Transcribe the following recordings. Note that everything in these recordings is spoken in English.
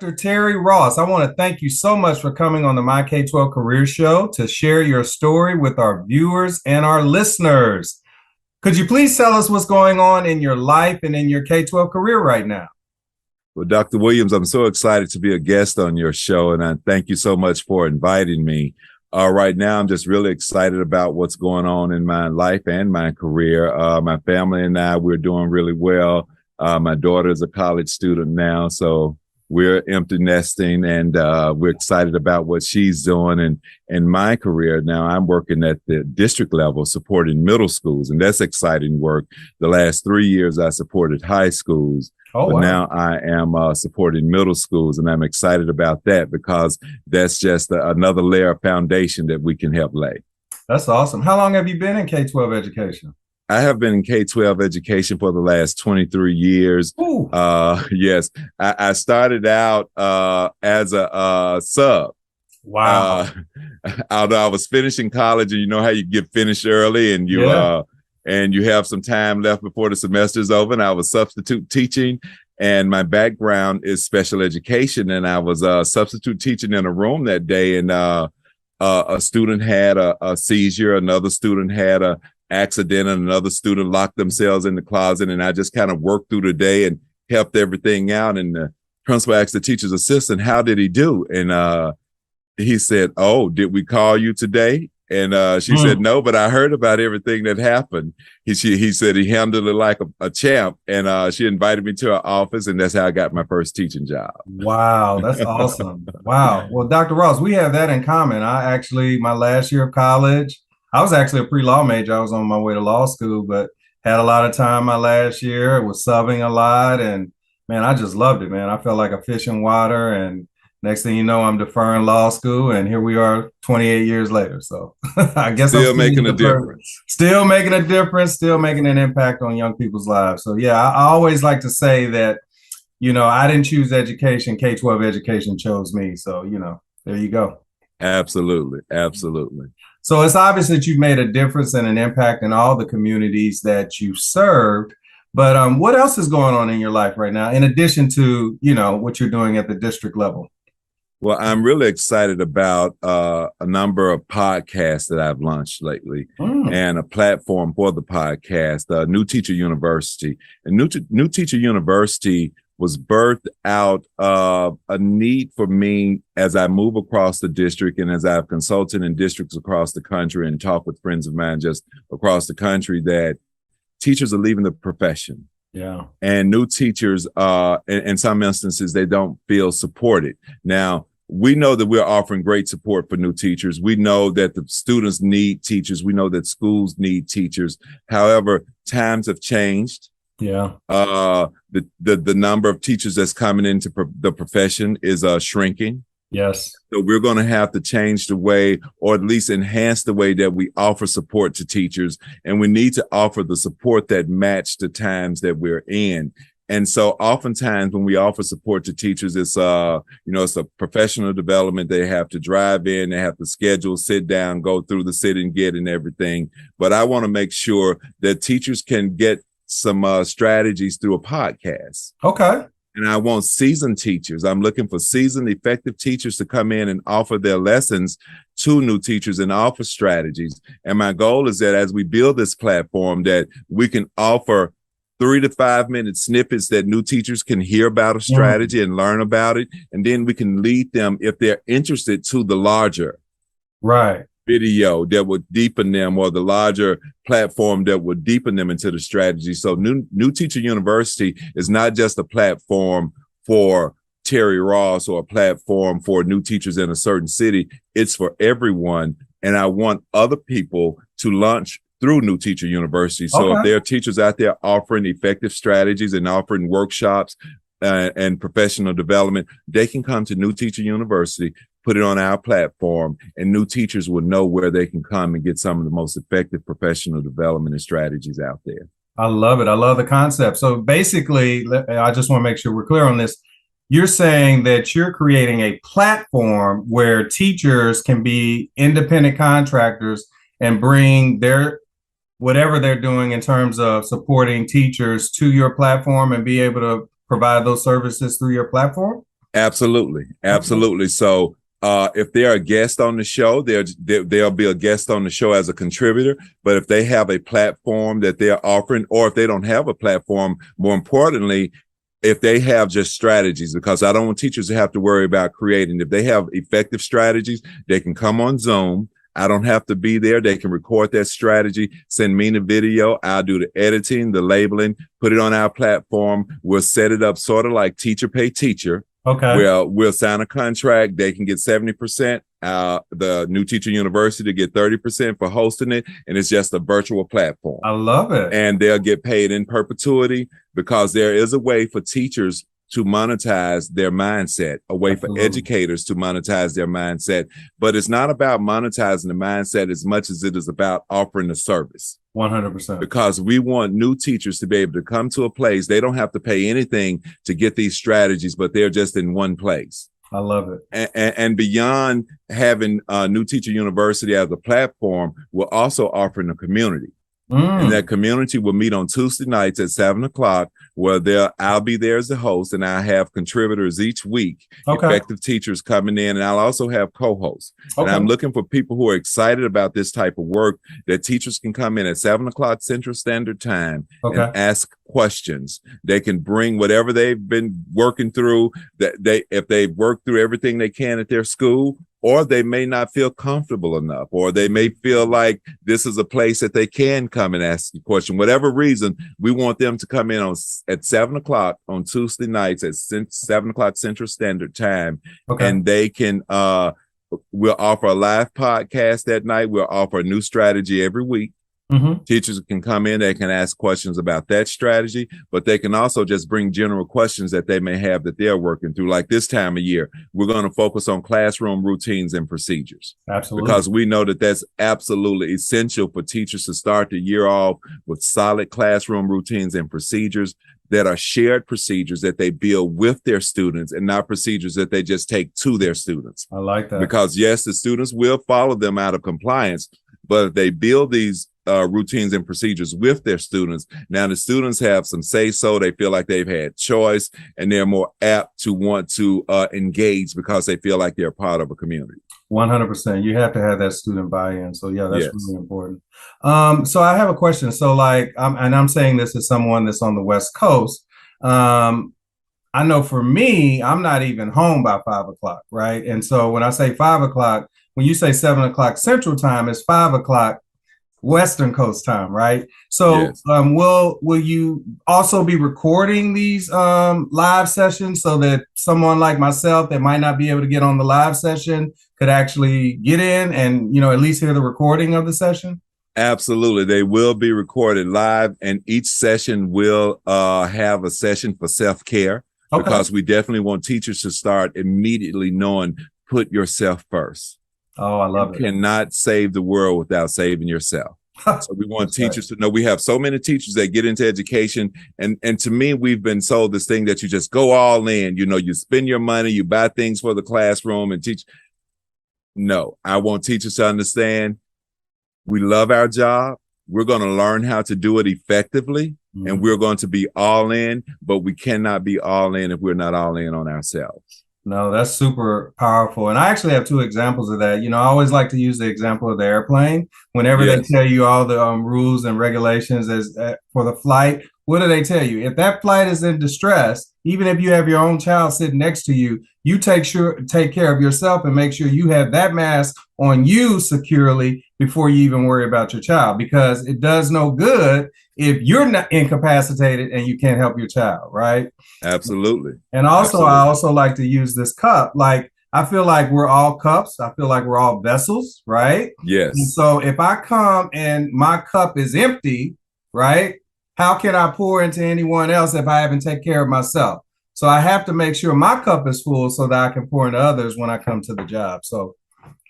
Dr. Terry Ross, I want to thank you so much for coming on the My K12 Career Show to share your story with our viewers and our listeners. Could you please tell us what's going on in your life and in your K12 career right now? Well, Dr. Williams, I'm so excited to be a guest on your show, and I thank you so much for inviting me. Right now, I'm just really excited about what's going on in my life and my career. My family and I, we're doing really well. My daughter is a college student now, so we're empty nesting, and we're excited about what she's doing. And in my career now, I'm working at the district level, supporting middle schools, and that's exciting work. The last 3 years, I supported high schools. Oh, but wow. now I am supporting middle schools, and I'm excited about that because that's just another layer of foundation that we can help lay. That's awesome. How long have you been in K-12 education? I have been in K-12 education for the last 23 years. Ooh. Yes, I started out as a sub. Wow. Although I was finishing college, and you know how you get finished early, and you and you have some time left before the semester's over. And I was substitute teaching, and my background is special education. And I was substitute teaching in a room that day, and a student had a seizure, another student had a accident, and another student locked themselves in the closet. And I just kind of worked through the day and helped everything out. And the principal asked the teacher's assistant, "How did he do?" And he said, "Oh, did we call you today?" And she said, "No, but I heard about everything that happened." He said he handled it like a champ, and she invited me to her office, and that's how I got my first teaching job. Wow, that's awesome. Wow. Well, Dr. Ross, we have that in common. My last year of college, I was actually a pre-law major. I was on my way to law school, but had a lot of time my last year, was subbing a lot, and man, I just loved it, man. I felt like a fish in water, and next thing you know, I'm deferring law school, and here we are 28 years later. So I guess still making a difference. Still making a difference, still making an impact on young people's lives. So yeah, I always like to say that, I didn't choose education. K-12 education chose me. So, there you go. Absolutely. Absolutely. So it's obvious that you've made a difference and an impact in all the communities that you served. But what else is going on in your life right now, in addition to, what you're doing at the district level? Well, I'm really excited about a number of podcasts that I've launched lately, and a platform for the podcast, New Teacher University. And New Teacher University was birthed out of a need for me as I move across the district, and as I've consulted in districts across the country and talked with friends of mine just across the country, that teachers are leaving the profession. Yeah. And new teachers, in some instances, they don't feel supported. Now, we know that we're offering great support for new teachers. We know that the students need teachers. We know that schools need teachers. However, times have changed. Yeah. The number of teachers that's coming into the profession is shrinking. Yes. So we're going to have to change the way, or at least enhance the way that we offer support to teachers. And we need to offer the support that match the times that we're in. And so oftentimes when we offer support to teachers, it's it's a professional development. They have to drive in, they have to schedule, sit down, go through the sit and get and everything. But I want to make sure that teachers can get some strategies through a podcast. Okay. And I want seasoned teachers. I'm looking for seasoned, effective teachers to come in and offer their lessons to new teachers and offer strategies. And my goal is that as we build this platform, that we can offer 3 to 5 minute snippets that new teachers can hear about a strategy and learn about it. And then we can lead them, if they're interested, to the larger video that would deepen them, or the larger platform that would deepen them into the strategy. So New Teacher University is not just a platform for Terry Ross or a platform for new teachers in a certain city. It's for everyone. And I want other people to launch through New Teacher University. So if there are teachers out there offering effective strategies and offering workshops and professional development, they can come to New Teacher University, put it on our platform, and new teachers will know where they can come and get some of the most effective professional development and strategies out there. I love it. I love the concept. So basically, I just want to make sure we're clear on this. You're saying that you're creating a platform where teachers can be independent contractors and bring their whatever they're doing in terms of supporting teachers to your platform and be able to provide those services through your platform? Absolutely. Absolutely. So if they're a guest on the show, they'll be a guest on the show as a contributor. But if they have a platform that they're offering, or if they don't have a platform, more importantly, if they have just strategies, because I don't want teachers to have to worry about creating. If they have effective strategies, they can come on Zoom. I don't have to be there. They can record that strategy, send me the video. I'll do the editing, the labeling, put it on our platform. We'll set it up sort of like teacher pay teacher. Okay. We'll sign a contract. They can get 70%. The New Teacher University get 30% for hosting it, and it's just a virtual platform. I love it. And they'll get paid in perpetuity, because there is a way for teachers to monetize their mindset, a way for educators to monetize their mindset. But it's not about monetizing the mindset as much as it is about offering the service. 100%. Because we want new teachers to be able to come to a place. They don't have to pay anything to get these strategies, but they're just in one place. I love it. And beyond having New Teacher University as a platform, we're also offering a community. And that community will meet on Tuesday nights at 7:00, where I'll be there as the host, and I have contributors each week, effective teachers coming in, and I'll also have co-hosts. And I'm looking for people who are excited about this type of work, that teachers can come in at 7:00 Central Standard Time and ask questions. They can bring whatever they've been working through, if they've worked through everything they can at their school, or they may not feel comfortable enough, or they may feel like this is a place that they can come and ask a question. Whatever reason, we want them to come in at 7:00 on Tuesday nights at 7:00 Central Standard Time, and they can. We'll offer a live podcast that night. We'll offer a new strategy every week. Teachers can come in, they can ask questions about that strategy, but they can also just bring general questions that they may have that they're working through. Like this time of year, we're going to focus on classroom routines and procedures. Absolutely. Because we know that that's absolutely essential for teachers to start the year off with solid classroom routines and procedures that are shared procedures that they build with their students, and not procedures that they just take to their students. I like that. Because yes, the students will follow them out of compliance, but if they build these routines and procedures with their students, now the students have some say-so. They feel like they've had choice, and they're more apt to want to engage because they feel like they're part of a community. 100%. You have to have that student buy-in. So yeah, that's really important. So I have a question. So like, I'm saying this as someone that's on the West Coast. I know for me, I'm not even home by 5:00, right? And so when I say 5:00, when you say 7:00 Central Time, it's 5:00 Western Coast time, right? So will you also be recording these live sessions so that someone like myself that might not be able to get on the live session could actually get in and, at least hear the recording of the session? Absolutely. They will be recorded live, and each session will have a session for self-care, because we definitely want teachers to start immediately knowing, put yourself first. Oh, I love it. You cannot save the world without saving yourself. So we want teachers to know. We have so many teachers that get into education, and to me, we've been sold this thing that you just go all in. You spend your money, you buy things for the classroom and teach. No, I want teachers to understand we love our job. We're going to learn how to do it effectively, and we're going to be all in, but we cannot be all in if we're not all in on ourselves. No, that's super powerful. And I actually have two examples of that. I always like to use the example of the airplane. Whenever they tell you all the rules and regulations for the flight, what do they tell you? If that flight is in distress, even if you have your own child sitting next to you, you take care of yourself and make sure you have that mask on you securely before you even worry about your child, because it does no good if you're not incapacitated and you can't help your child, right? Absolutely. And also, I also like to use this cup. Like, I feel like we're all cups. I feel like we're all vessels, right? Yes. And so if I come and my cup is empty, right? How can I pour into anyone else if I haven't taken care of myself? So I have to make sure my cup is full so that I can pour into others when I come to the job. So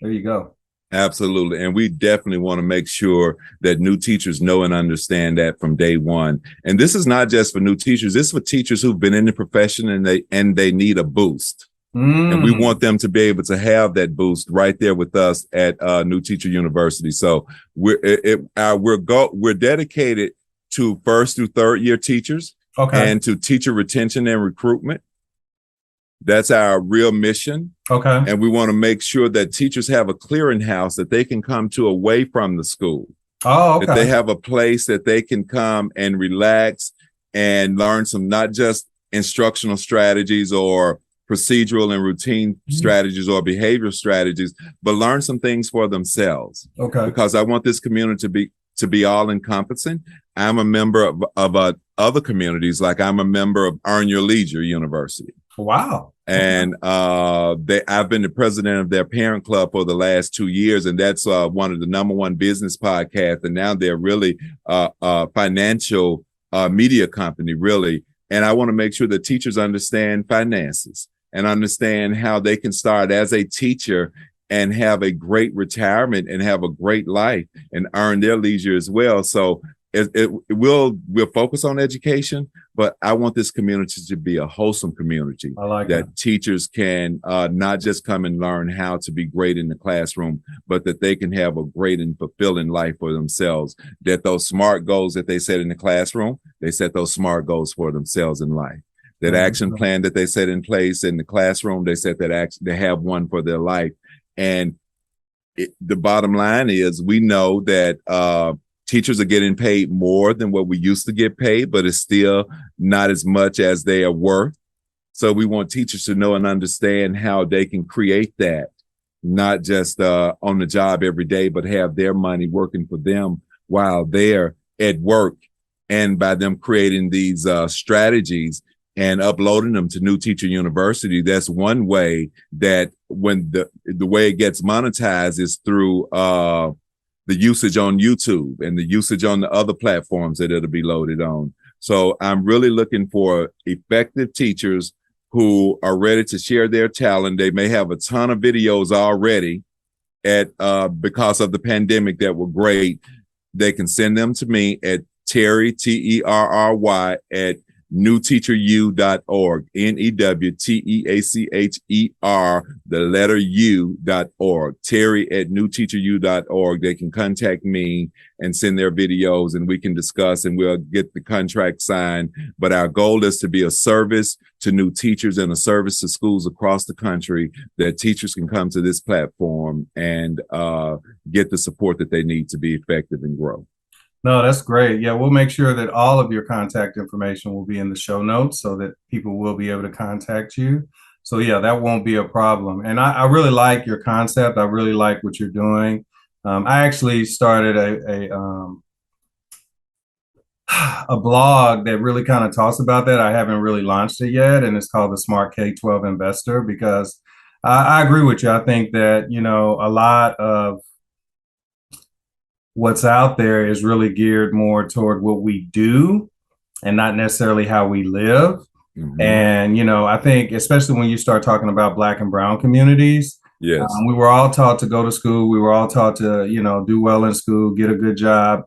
there you go. Absolutely. And we definitely want to make sure that new teachers know and understand that from day one. And this is not just for new teachers. This is for teachers who've been in the profession and they need a boost. And we want them to be able to have that boost right there with us at New Teacher University. So we're dedicated to first through third year teachers and to teacher retention and recruitment. That's our real mission. Okay. And we want to make sure that teachers have a clearinghouse that they can come to away from the school. Oh, okay. That they have a place that they can come and relax and learn some, not just instructional strategies or procedural and routine strategies or behavioral strategies, but learn some things for themselves. Okay. Because I want this community to be all encompassing. I'm a member of other communities, like I'm a member of Earn Your Leisure University. Wow. And I've been the president of their parent club for the last 2 years, and that's one of the #1 business podcasts. And now they're really a financial media company, really. And I want to make sure that teachers understand finances and understand how they can start as a teacher and have a great retirement and have a great life and earn their leisure as well. So we'll focus on education, but I want this community to be a wholesome community. I like that teachers can not just come and learn how to be great in the classroom, but that they can have a great and fulfilling life for themselves. That those SMART goals that they set in the classroom, they set those SMART goals for themselves in life. That action plan that they set in place in the classroom, they set that action, they have one for their life. And the bottom line is, we know that teachers are getting paid more than what we used to get paid, but it's still not as much as they are worth. So we want teachers to know and understand how they can create that, not just on the job every day, but have their money working for them while they're at work. And by them creating these strategies and uploading them to New Teacher University, that's one way that when the way it gets monetized is through the usage on YouTube and the usage on the other platforms that it'll be loaded on. So I'm really looking for effective teachers who are ready to share their talent. They may have a ton of videos already because of the pandemic that were great. They can send them to me at Terry, Terry, at newteacheru.org, NEWTEACHER, the letter U.org, Terry at newteacheru.org. They can contact me and send their videos, and we can discuss, and we'll get the contract signed. But our goal is to be a service to new teachers and a service to schools across the country, that teachers can come to this platform and get the support that they need to be effective and grow. No, that's great. Yeah, we'll make sure that all of your contact information will be in the show notes so that people will be able to contact you. So yeah, that won't be a problem. And I really like your concept. I really like what you're doing. I actually started a blog that really kind of talks about that. I haven't really launched it yet, and it's called the Smart K12 Investor, because I agree with you. I think that, a lot of what's out there is really geared more toward what we do and not necessarily how we live. Mm-hmm. And, I think especially when you start talking about Black and brown communities, yes, we were all taught to go to school. We were all taught to, do well in school, get a good job.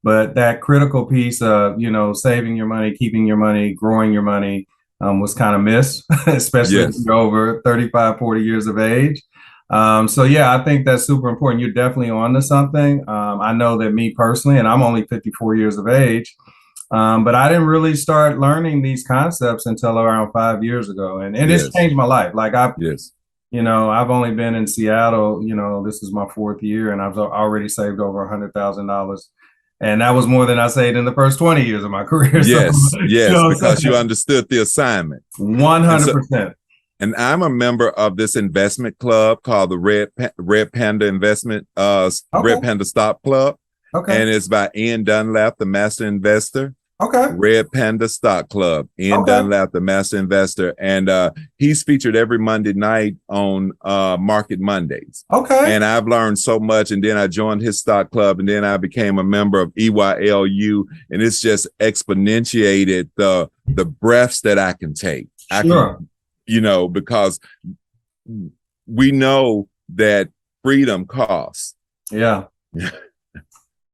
But that critical piece of, saving your money, keeping your money, growing your money was kind of missed, especially if you're over 35, 40 years of age. So yeah, I think that's super important. You're definitely on to something. I know that me personally, and I'm only 54 years of age, but I didn't really start learning these concepts until around 5 years ago. And it's changed my life. Like I've only been in Seattle, this is my 4th year, and I've already saved over $100,000. And that was more than I saved in the first 20 years of my career. Yes, because you understood the assignment. 100%. And I'm a member of this investment club called the Red Panda Investment, Red Panda Stock Club. Okay. And it's by Ian Dunlap, the master investor. Okay. Red Panda Stock Club. Ian Dunlap, the master investor. And he's featured every Monday night on Market Mondays. Okay. And I've learned so much. And then I joined his stock club, and then I became a member of EYLU. And it's just exponentiated the breaths that I can take. Sure. Because we know that freedom costs. Yeah.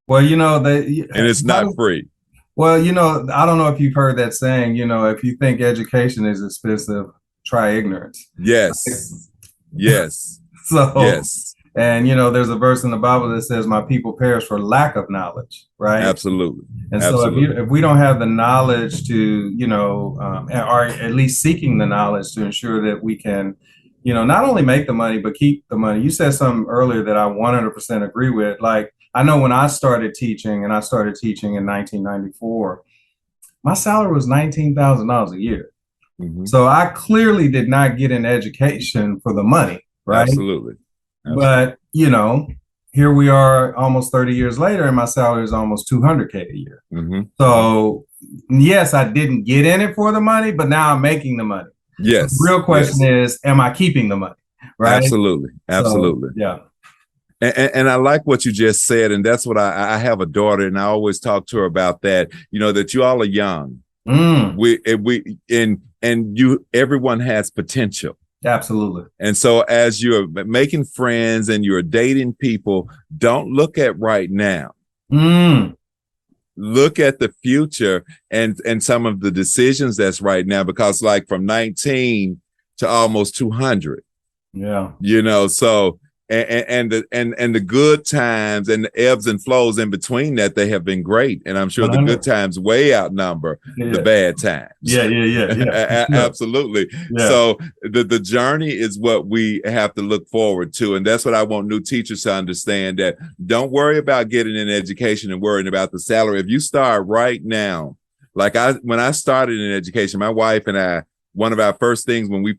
Well, and it's not free. Well, I don't know if you've heard that saying, if you think education is expensive, try ignorance. Yes. Yes. So, yes. And, you know, there's a verse in the Bible that says, my people perish for lack of knowledge, right? Absolutely. And Absolutely. so if we don't have the knowledge to, you know, or at least seeking the knowledge to ensure that we can, you know, not only make the money, but keep the money. You said something earlier that I 100% agree with. Like, I know when I started teaching, and I started teaching in 1994, my salary was $19,000 a year. Mm-hmm. So I clearly did not get an education for the money, right? Absolutely. But, you know, here we are almost 30 years later, and my salary is almost $200K a year. Mm-hmm. So, yes, I didn't get in it for the money, but now I'm making the money. Yes. The real question is, am I keeping the money? Right? Absolutely. Absolutely. So, yeah. And I like what you just said. And that's what I have a daughter, and I always talk to her about that, you know, that you all are young. Everyone has potential. Absolutely. And so as you're making friends and you're dating people, don't look at right now. Look at the future and some of the decisions that's right now, because like from 19 to almost 200. Yeah. You know, so and the good times and the ebbs and flows in between that, they have been great. And I'm sure 100. the good times way outnumber the bad times. Yeah. Absolutely. Yeah. So the journey is what we have to look forward to. And that's what I want new teachers to understand, that don't worry about getting an education and worrying about the salary. If you start right now, like when I started in education, my wife and I, one of our first things when we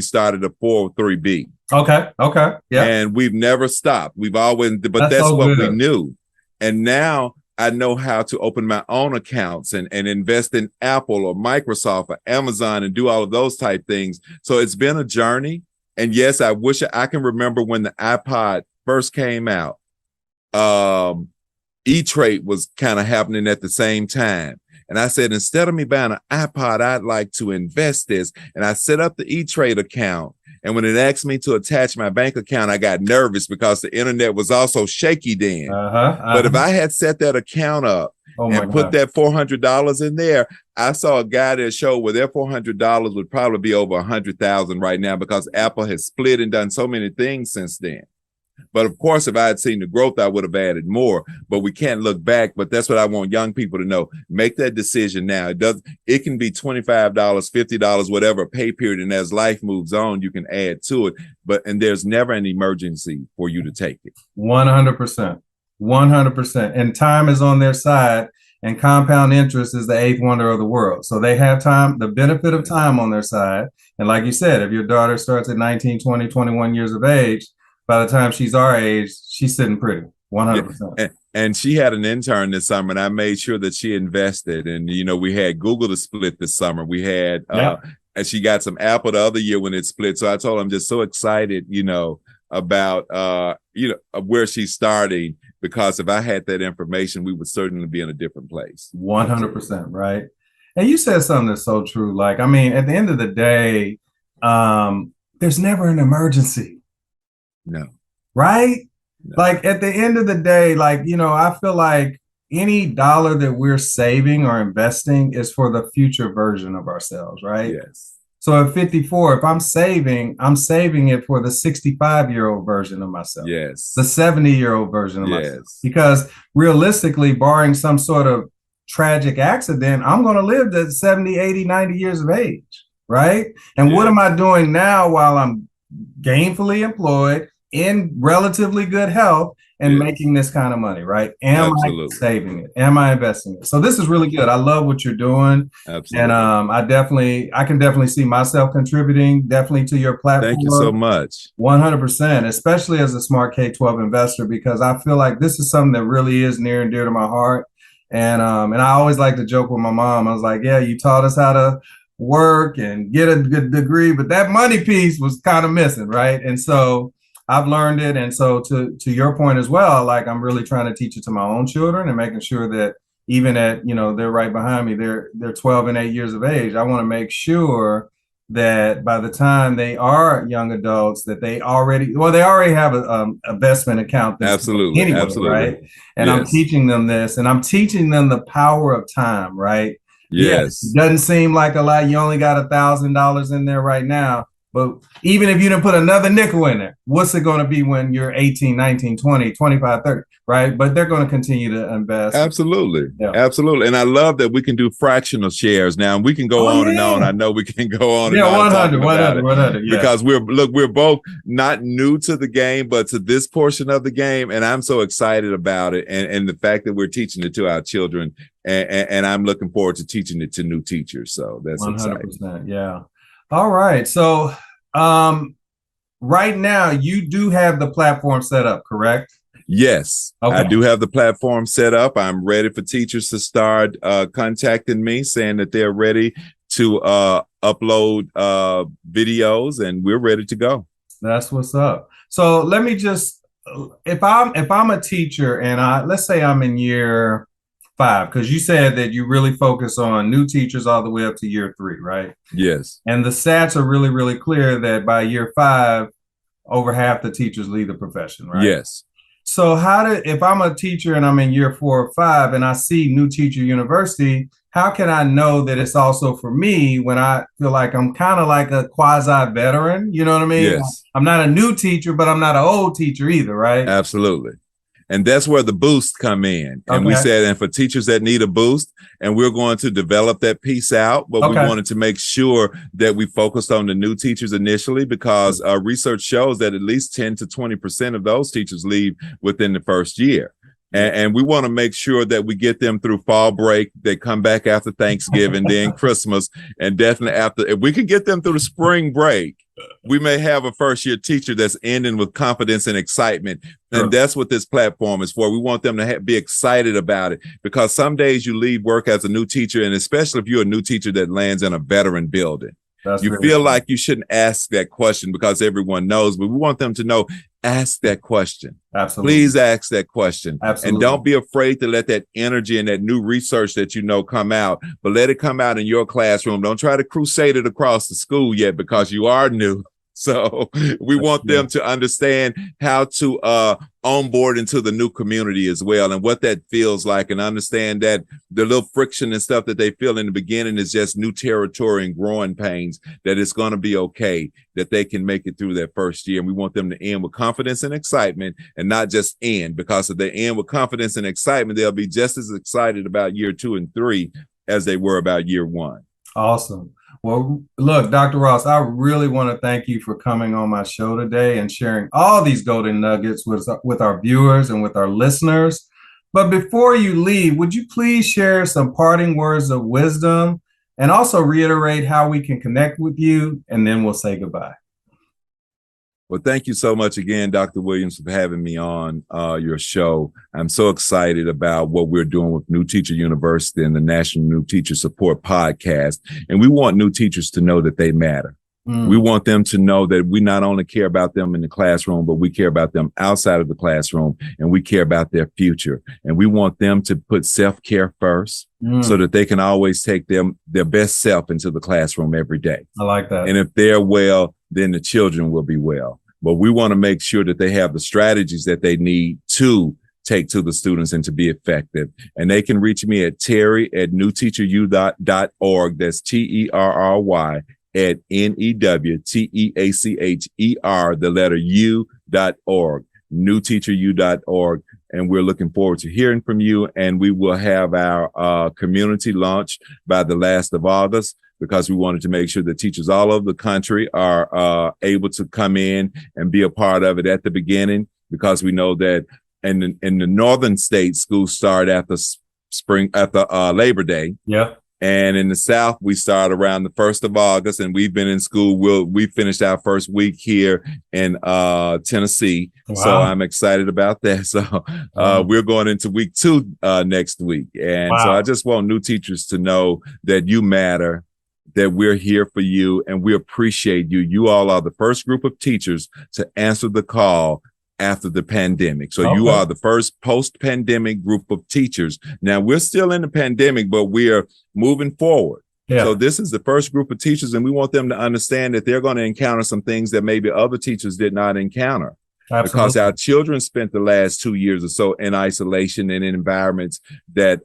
started a 403B. Okay. Yeah. And we've never stopped. We've always, but that's so what we knew. And now I know how to open my own accounts and invest in Apple or Microsoft or Amazon and do all of those type things. So it's been a journey. And yes, I wish I can remember when the iPod first came out. E-Trade was kind of happening at the same time. And I said, instead of me buying an iPod, I'd like to invest this. And I set up the E-Trade account. And when it asked me to attach my bank account, I got nervous because the internet was also shaky then. But if I had set that account up and put that $400 in there, I saw a guy that showed where their $400 would probably be over 100,000 right now, because Apple has split and done so many things since then. But of course, if I had seen the growth, I would have added more, but we can't look back. But that's what I want young people to know. Make that decision now. It can be $25, $50, whatever pay period. And as life moves on, you can add to it. And there's never an emergency for you to take it. 100%. 100%. And time is on their side, and compound interest is the eighth wonder of the world. So they have time, the benefit of time on their side. And like you said, if your daughter starts at 19, 20, 21 years of age, by the time she's our age, she's sitting pretty, 100%. Yeah. And she had an intern this summer, and I made sure that she invested. And, you know, we had Google to split this summer. We had, and she got some Apple the other year when it split. So I told her I'm just so excited, you know, about, where she's starting, because if I had that information, we would certainly be in a different place. 100%, right? And you said something that's so true. Like, I mean, at the end of the day, there's never an emergency. No. Right? No. Like at the end of the day, like, you know, I feel like any dollar that we're saving or investing is for the future version of ourselves, right? Yes. So at 54, if I'm saving it for the 65-year-old version of myself. Yes. The 70-year-old version of myself. Because realistically, barring some sort of tragic accident, I'm going to live to 70, 80, 90 years of age, right? And what am I doing now while I'm gainfully employed, in relatively good health, and making this kind of money, right? Am I saving it? Am I investing it? So this is really good. I love what you're doing. Absolutely. And I can definitely see myself contributing definitely to your platform. Thank you so much. 100%, especially as a smart K12 investor, because I feel like this is something that really is near and dear to my heart. And I always like to joke with my mom. I was like, yeah, you taught us how to work and get a good degree, but that money piece was kind of missing, right? And so I've learned it. And so to your point as well, like I'm really trying to teach it to my own children and making sure that even at, you know, they're right behind me, they're 12 and 8 years of age. I want to make sure that by the time they are young adults, that they already have a investment account. Absolutely. Anyway, Absolutely. Right. And I'm teaching them this, and I'm teaching them the power of time, right? Yes. It doesn't seem like a lot. You only got $1,000 in there right now, But even if you didn't put another nickel in there, what's it going to be when you're 18, 19, 20, 25, 30, right? But they're going to continue to invest. Absolutely. Yeah. Absolutely. And I love that we can do fractional shares now. We can go on and on. I know we can go on and on 100, 100, yeah. because we're both not new to the game, but to this portion of the game. And I'm so excited about it. And the fact that we're teaching it to our children, and I'm looking forward to teaching it to new teachers. So that's 100%. Exciting. Yeah. All right. So right now you do have the platform set up, correct? Yes, okay. I do have the platform set up. I'm ready for teachers to start contacting me saying that they're ready to upload videos, and we're ready to go. That's what's up. So let me just, if I'm a teacher and let's say I'm in year 5, because you said that you really focus on new teachers all the way up to year 3, right? Yes. And the stats are really, really clear that by year 5, over half the teachers leave the profession, right? Yes. So if I'm a teacher and I'm in year 4 or 5 and I see New Teacher University, how can I know that it's also for me when I feel like I'm kind of like a quasi veteran? You know what I mean? Yes. I'm not a new teacher, but I'm not an old teacher either, right? Absolutely. And that's where the boosts come in. And we said, and for teachers that need a boost, and we're going to develop that piece out, but we wanted to make sure that we focused on the new teachers initially, because research shows that at least 10 to 20% of those teachers leave within the first year. And we want to make sure that we get them through fall break. They come back after Thanksgiving, then Christmas, and definitely after. If we can get them through the spring break, we may have a first year teacher that's ending with confidence and excitement. And that's what this platform is for. We want them to be excited about it, because some days you leave work as a new teacher, and especially if you're a new teacher that lands in a veteran building. You feel like you shouldn't ask that question because everyone knows, but we want them to know, ask that question. Absolutely. Please ask that question. Absolutely. And don't be afraid to let that energy and that new research that you know come out, but let it come out in your classroom. Don't try to crusade it across the school yet, because you are new. So we want them to understand how to onboard into the new community as well, and what that feels like, and understand that the little friction and stuff that they feel in the beginning is just new territory and growing pains, that it's going to be okay, that they can make it through that first year. And we want them to end with confidence and excitement, and not just end, because if they end with confidence and excitement, they'll be just as excited about year 2 and 3 as they were about year 1. Awesome. Well, look, Dr. Ross, I really want to thank you for coming on my show today and sharing all these golden nuggets with our viewers and with our listeners. But before you leave, would you please share some parting words of wisdom, and also reiterate how we can connect with you, and then we'll say goodbye. Well, thank you so much again, Dr. Williams, for having me on your show. I'm so excited about what we're doing with New Teacher University and the National New Teacher Support Podcast. And we want new teachers to know that they matter. We want them to know that we not only care about them in the classroom, but we care about them outside of the classroom, and we care about their future. And we want them to put self-care first, so that they can always take their best self into the classroom every day. I like that. And if they're well, then the children will be well. But we want to make sure that they have the strategies that they need to take to the students and to be effective. And they can reach me at terry@newteacheru.org. That's TERRY at NEWTEACHER, the letter U.org, newteacheru.org. And we're looking forward to hearing from you. And we will have our community launch by the last of August, because we wanted to make sure that teachers all over the country are able to come in and be a part of it at the beginning, because we know that in the northern states, schools start after Labor Day. Yeah. And in the South, we start around the 1st of August, and we've been in school. We finished our first week here in Tennessee. Wow. So I'm excited about that. So we're going into week 2 next week. And so I just want new teachers to know that you matter, that we're here for you, and we appreciate you. You all are the first group of teachers to answer the call after the pandemic. So you are the first post-pandemic group of teachers. Now, we're still in the pandemic, but we are moving forward. Yeah. So this is the first group of teachers, and we want them to understand that they're going to encounter some things that maybe other teachers did not encounter. Absolutely. Because our children spent the last 2 years or so in isolation and in environments that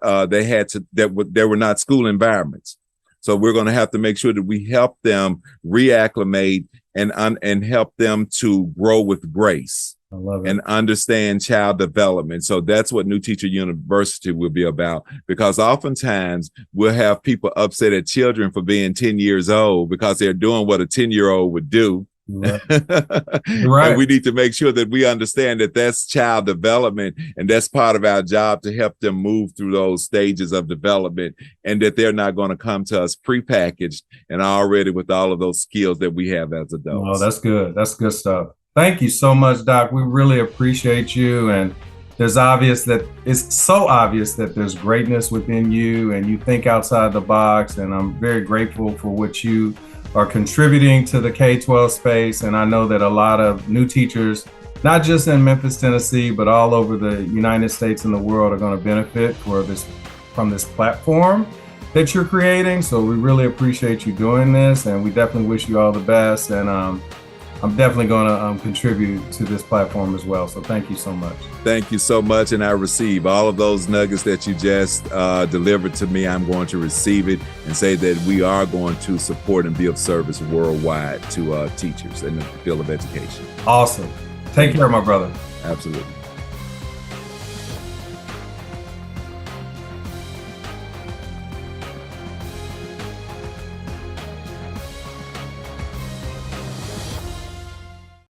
they were not school environments. So we're going to have to make sure that we help them reacclimate and help them to grow with grace. I love it. And understand child development. So that's what New Teacher University will be about, because oftentimes we'll have people upset at children for being 10 years old because they're doing what a 10-year-old would do. Right. And we need to make sure that we understand that that's child development, and that's part of our job to help them move through those stages of development, and that they're not going to come to us prepackaged and already with all of those skills that we have as adults. Oh, that's good. That's good stuff. Thank you so much, Doc. We really appreciate you. And it's so obvious that there's greatness within you and you think outside the box. And I'm very grateful for what you are contributing to the K-12 space. And I know that a lot of new teachers, not just in Memphis, Tennessee, but all over the United States and the world, are going to benefit from this platform that you're creating. So we really appreciate you doing this, and we definitely wish you all the best. And I'm definitely going to contribute to this platform as well. So thank you so much. Thank you so much. And I receive all of those nuggets that you just delivered to me. I'm going to receive it and say that we are going to support and be of service worldwide to teachers in the field of education. Awesome. Take care, my brother. Absolutely.